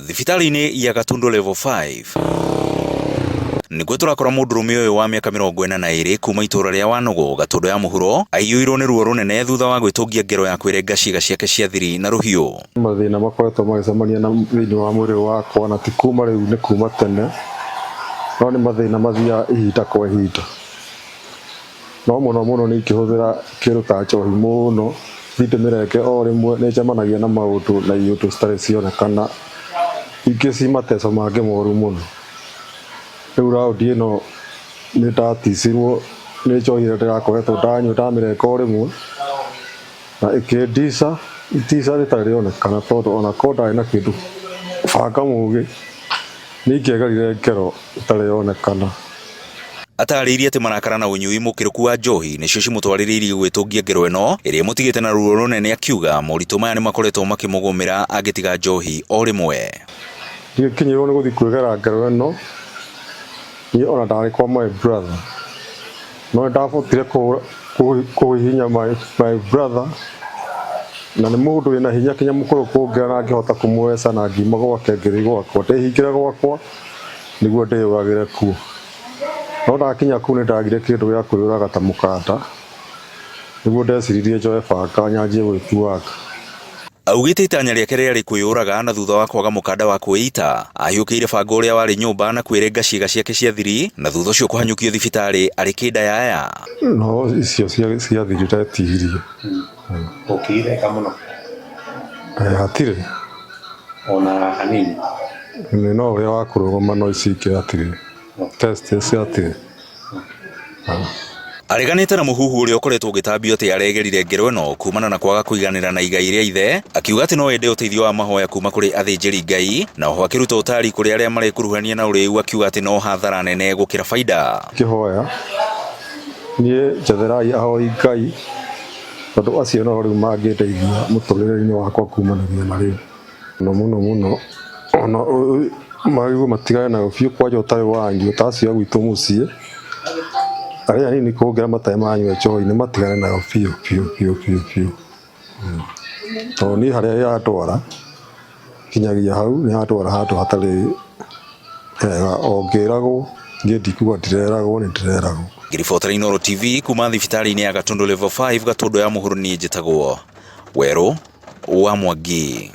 Thibitarĩ-inĩ ya Gatundu level 5 nĩkuo tũrakora mũndũrũme ũyũ wa mĩaka 42 kuma itũra rĩa Wanogo Gatundu ya mũhuro aiyũirwo nĩ ruo rũnene thutha wa gwĩtũngia ngero ya kwĩrenga ciĩga ciake cia thiri na rũhiũ. Mathĩna makoretwo magĩcemania na thĩinĩ wa mwĩrĩ wakwa na ti kuma rĩu nĩ kuma tene, no nĩ mathĩna mathiaga ihinda kwa ihinda. No mũno nĩ ikĩhũthĩra kĩndũ ta njohi mũno ndĩmĩrenge o rĩmwe nĩ njemanagia na maũndũ na iũndũ citarĩ cionekana ingĩ ci mateso mangĩ moru mũno. Rĩu raundi ĩno nĩ ndaticirwo nĩ njohi ĩrĩa ndĩrakoretwo ndanyua ndamĩrenga o rĩmwe na ĩkĩndica itica rĩtarĩ rĩonekana, tondũ ona korwo ndarĩ na kĩndũ banga mũgĩ nĩ ingĩagarire ngero ĩtarĩ yonekana. Atarĩirie atĩ marakara na ũnyui mũkĩrũku wa njohi nĩcio cimũtwarĩrĩirie gwĩtũngia ngero ĩno ĩrĩa mũtigĩte na ruo rũnene, akiuga moritũ maya nĩ makoretwo makĩmũgũmĩra agĩtiga njohi o rĩmwe. Ndĩkinyĩrwo nĩ gũthiĩ kwĩgera ngero ĩno niĩ ona ndarĩ kwa my brother, no ndabotire kũhihinya my brother na nĩ mũndũ wĩna hinya kinya mũkũrũ kũngĩra na ngĩhota kũmweca na ngiuma gwake ngĩrĩ gwakwa ndĩhingĩre gwakwa nĩguo ndĩyũragĩre kuo. No ndakinya kũu nĩ ndagire kĩndũ gĩa kwĩyũraga ta mũkanda nĩguo ndeciririe njoe banga nyanjie gwĩtuanga. Augĩte itanya rĩake rĩarĩ kwĩyũraga, na thutha wa kwaga mũkanda wa kwĩita ahiũkĩire banga ũrĩa warĩ nyũmba na kwĩrenga ciĩga ciake cia thiri, na thutha ũcio kũhanyũkio thibitarĩ arĩ kĩndayaya. No icio cia thiri ndetihirie. Ũkĩreka mũno? Hatirĩ ona hanini. No ũrĩa wa kũrũgama no ici ingĩ hatirĩ. Test hatirĩ. Areganĩte na mũhuhu ũrĩa ũkoretwo ũgĩtambio atĩ aregerire ngero ĩno kumana na kwaga kũiganĩra na igai rĩa ithe, akiuga atĩ no ende ũteithio wa mahoya kuma kũrĩ athĩnjĩri Ngai, na oho akĩruta ũtari kũrĩ arĩa marekuruhania na ũrĩu, akiuga atĩ no hathara nene gũkĩra baida. Kĩhoya niĩ njetherai ahoi Ngai, tondũ acio no rĩu mangĩndeithia mũtũrĩre-inĩ wakwa kumanagia na rĩu. Mũno ona magĩguo matigane na biũ kwanja ũtarĩ wanyu ũtacio gwitũ mũciĩ, arĩa anini kũngĩra matarĩ manyua njohi nĩ matigane nayo biũ. Tondũ niĩ harĩa yatwara kinyagia hau nĩ yatwara handũ hatarĩ hega, ongĩragwo niĩ ndikuga ndireragwo, nĩ ndĩreragwo. Ngĩribotera Inooro TV kuma thibitarĩ-inĩ ya Gatundu level 5 Gatundu ya mũhuro, niĩ njĩtagwo Werũ wa Mwangi.